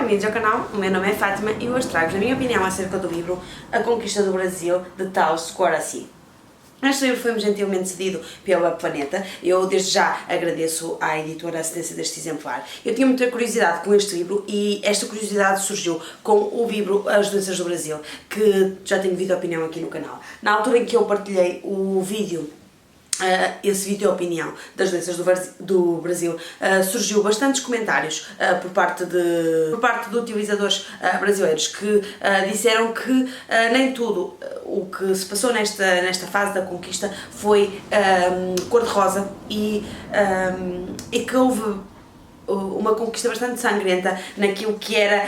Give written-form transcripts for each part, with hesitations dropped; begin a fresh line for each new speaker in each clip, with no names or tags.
bem-vindos ao canal, o meu nome é Fátima e hoje trago-vos a minha opinião acerca do livro A Conquista do Brasil, de Taos Guaraci. Este livro foi-me gentilmente cedido pela Planeta. Eu desde já agradeço à editora a cedência deste exemplar. Eu tinha muita curiosidade com este livro e esta curiosidade surgiu com o livro As Doenças do Brasil, que já tenho vídeo opinião aqui no canal. Na altura em que eu partilhei o vídeo, esse vídeo opinião das doenças do Brasil, surgiu bastantes comentários por parte de utilizadores brasileiros que disseram que nem tudo o que se passou nesta fase da conquista foi cor-de-rosa e que houve uma conquista bastante sangrenta naquilo que era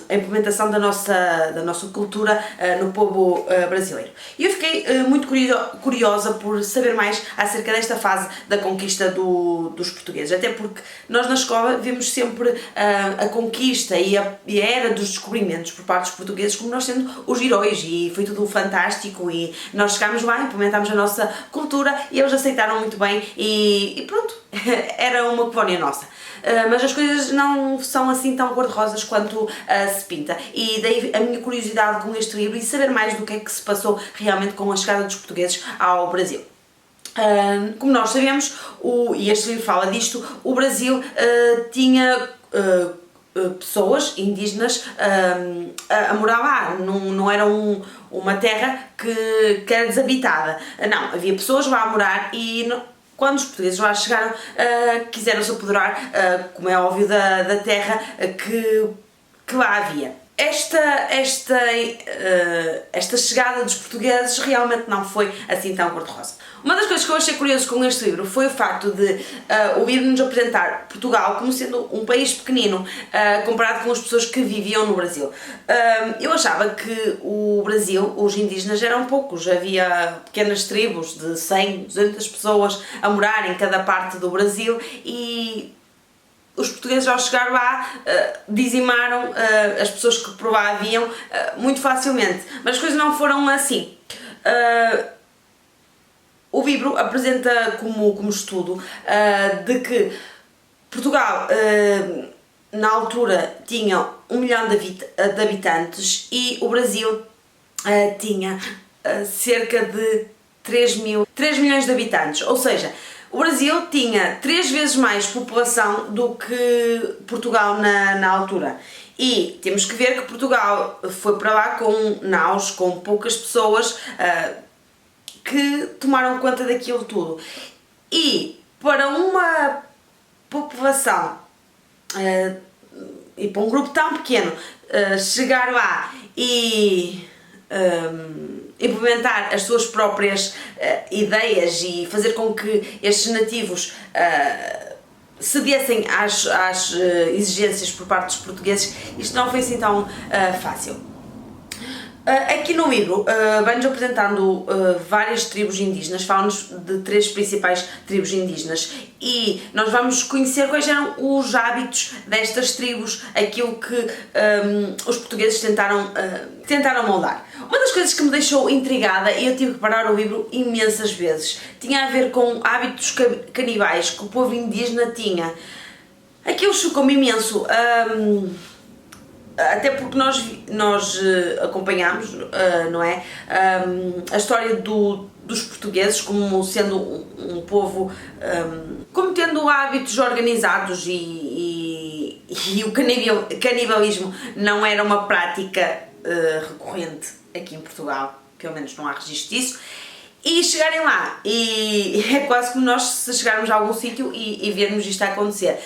a implementação da nossa cultura no povo brasileiro. E eu fiquei muito curiosa por saber mais acerca desta fase da conquista dos portugueses, até porque nós na escola vemos sempre a conquista e a era dos descobrimentos por parte dos portugueses como nós sendo os heróis, e foi tudo fantástico e nós chegámos lá, implementámos a nossa cultura e eles aceitaram muito bem e pronto, era uma colónia nossa. Mas as coisas não são assim tão cor-de-rosas quanto se pinta, e daí a minha curiosidade com este livro e saber mais do que é que se passou realmente com a chegada dos portugueses ao Brasil. Como nós sabemos, e este livro fala disto, o Brasil tinha pessoas indígenas a morar lá, não era uma terra que era desabitada, não, havia pessoas lá a morar e quando os portugueses lá chegaram, quiseram se apoderar, como é óbvio, da terra que lá havia. Esta chegada dos portugueses realmente não foi assim tão cor-de-rosa. Uma das coisas que eu achei curioso com este livro foi o facto de o livro nos apresentar Portugal como sendo um país pequenino comparado com as pessoas que viviam no Brasil. Eu achava que o Brasil, os indígenas eram poucos, havia pequenas tribos de 100, 200 pessoas a morar em cada parte do Brasil e os portugueses, ao chegar lá, dizimaram as pessoas que por lá haviam muito facilmente, mas as coisas não foram assim. O livro apresenta como estudo de que Portugal, na altura, tinha 1 milhão de habitantes e o Brasil tinha cerca de 3 milhões de habitantes, ou seja, o Brasil tinha 3 vezes mais população do que Portugal na altura. E temos que ver que Portugal foi para lá com naus, com poucas pessoas que tomaram conta daquilo tudo. E para uma população e para um grupo tão pequeno chegar lá e implementar as suas próprias ideias e fazer com que estes nativos cedessem às exigências por parte dos portugueses, isto não foi assim tão fácil. Aqui no livro vai-nos apresentando várias tribos indígenas, fala-nos de 3 principais tribos indígenas e nós vamos conhecer quais eram os hábitos destas tribos, aquilo que os portugueses tentaram moldar. Uma das coisas que me deixou intrigada, e eu tive que parar o livro imensas vezes, tinha a ver com hábitos canibais que o povo indígena tinha. Aquilo chocou-me imenso. Até porque nós acompanhamos, não é, a história dos portugueses como sendo um povo, como tendo hábitos organizados e o canibalismo não era uma prática recorrente aqui em Portugal, pelo menos não há registro disso. E chegarem lá, e é quase como nós se chegarmos a algum sítio e vermos isto a acontecer,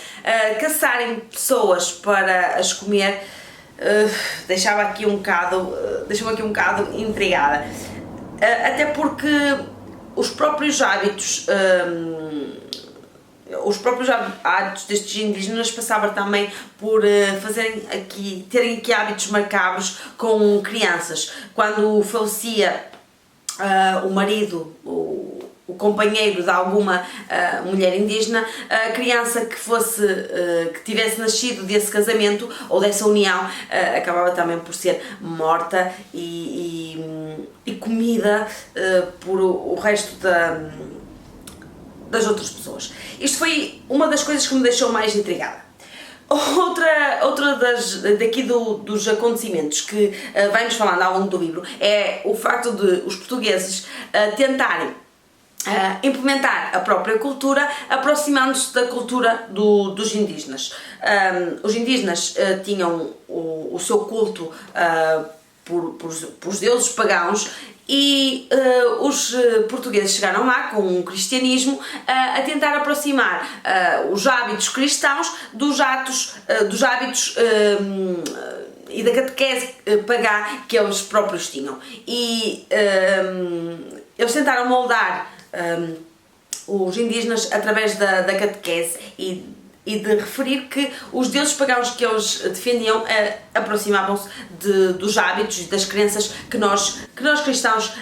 caçarem pessoas para as comer. Deixa-me aqui um bocado intrigada, até porque os próprios hábitos destes indígenas passavam também por terem aqui hábitos macabros com crianças. Quando falecia o marido, o companheiro de alguma mulher indígena, a criança que tivesse nascido desse casamento ou dessa união acabava também por ser morta e comida por o resto das outras pessoas. Isto foi uma das coisas que me deixou mais intrigada. Daqui dos acontecimentos que vai-nos falando ao longo do livro é o facto de os portugueses tentarem implementar a própria cultura, aproximando-se da cultura dos indígenas. Os indígenas tinham o seu culto por os deuses pagãos e os portugueses chegaram lá com o cristianismo a tentar aproximar os hábitos cristãos dos hábitos e da catequese pagã que eles próprios tinham. E eles tentaram moldar os indígenas através da catequese e de referir que os deuses pagãos que eles defendiam aproximavam-se dos hábitos e das crenças que nós cristãos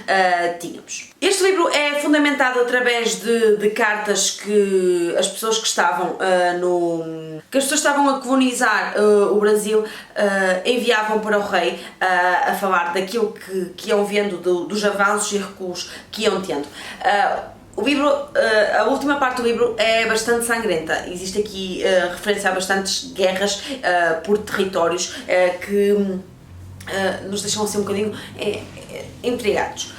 tínhamos. Este livro é fundamentado através de cartas que as pessoas que estavam a colonizar o Brasil enviavam para o rei a falar daquilo que iam vendo, dos avanços e recuos que iam tendo. O livro, a última parte do livro é bastante sangrenta. Existe aqui referência a bastantes guerras por territórios que nos deixam assim um bocadinho intrigados.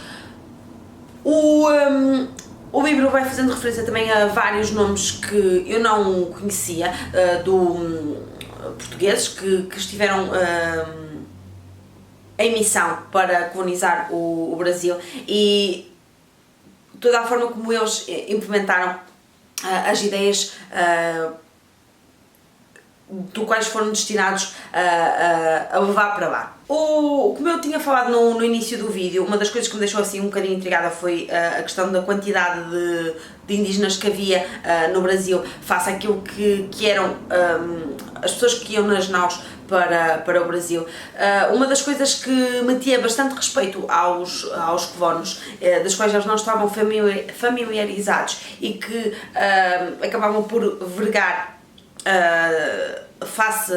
O livro vai fazendo referência também a vários nomes que eu não conhecia, portugueses que estiveram em missão para colonizar o Brasil, e toda a forma como eles implementaram as ideias do quais foram destinados a levar para lá. Como eu tinha falado no início do vídeo, uma das coisas que me deixou assim um bocadinho intrigada foi a questão da quantidade de indígenas que havia no Brasil face àquilo que eram as pessoas que iam nas naus para o Brasil. Uma das coisas que metia bastante respeito aos colonos, das quais eles não estavam familiarizados e que acabavam por vergar face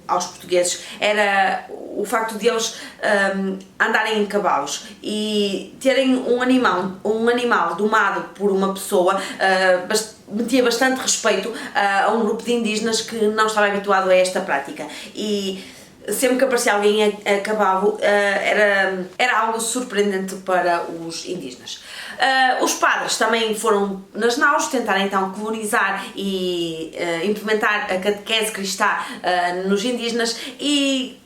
aos portugueses, era o facto de eles andarem em cavalos e terem um animal domado por uma pessoa. Metia bastante respeito a um grupo de indígenas que não estava habituado a esta prática, e sempre que aparecia alguém a cavalo era algo surpreendente para os indígenas. Os padres também foram nas naus tentar então colonizar e implementar a catequese cristã nos indígenas, e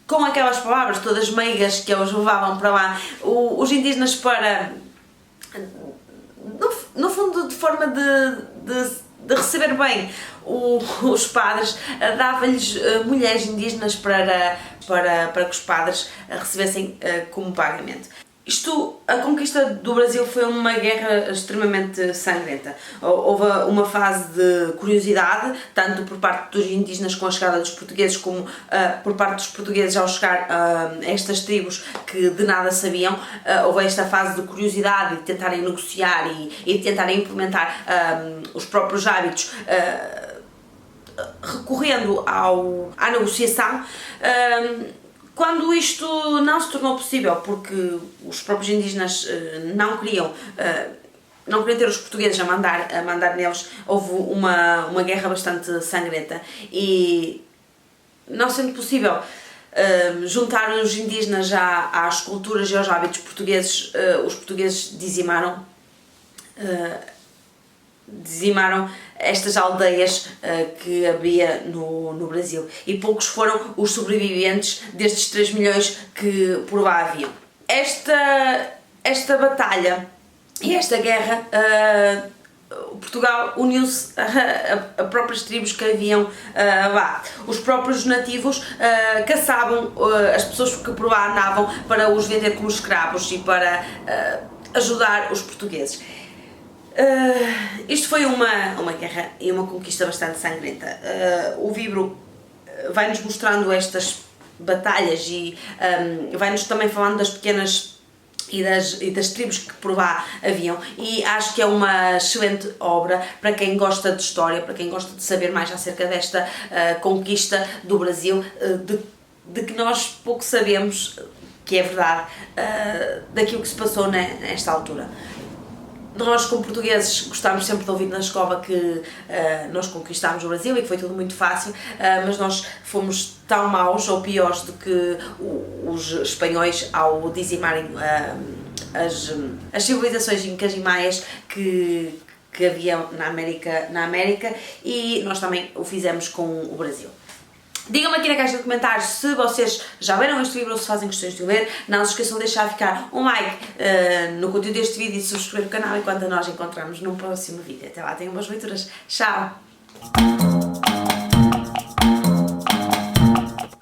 com aquelas palavras todas meigas que eles levavam para lá, os indígenas, para no fundo, de forma de receber bem os padres, dava-lhes mulheres indígenas para que os padres recebessem como pagamento. A conquista do Brasil foi uma guerra extremamente sangrenta. Houve uma fase de curiosidade, tanto por parte dos indígenas com a chegada dos portugueses, como por parte dos portugueses ao chegar a estas tribos que de nada sabiam. Houve esta fase de curiosidade, de tentarem negociar e de tentarem implementar os próprios hábitos, recorrendo à negociação. Quando isto não se tornou possível, porque os próprios indígenas não queriam ter os portugueses a mandar neles, houve uma guerra bastante sangrenta, e não sendo possível juntar os indígenas às culturas e aos hábitos portugueses, os portugueses dizimaram estas aldeias que havia no Brasil, e poucos foram os sobreviventes destes 3 milhões que por lá haviam. Esta batalha e esta guerra, Portugal uniu-se a próprias tribos que haviam lá. Os próprios nativos caçavam as pessoas que por lá andavam para os vender como escravos e para ajudar os portugueses. Isto foi uma guerra e uma conquista bastante sangrenta. O livro vai-nos mostrando estas batalhas e vai-nos também falando das pequenas e das tribos que por lá haviam, e acho que é uma excelente obra para quem gosta de história, para quem gosta de saber mais acerca desta conquista do Brasil, de que nós pouco sabemos, que é verdade, daquilo que se passou nesta altura. Nós, como portugueses, gostamos sempre de ouvir na escola que nós conquistámos o Brasil e que foi tudo muito fácil, mas nós fomos tão maus ou piores do que os espanhóis ao dizimarem as civilizações incas e maias que havia na América, e nós também o fizemos com o Brasil. Digam-me aqui na caixa de comentários se vocês já leram este livro ou se fazem questões de o ler. Não se esqueçam de deixar ficar um like no conteúdo deste vídeo e subscrever o canal, enquanto nós encontramos num próximo vídeo. Até lá, tenham boas leituras. Tchau!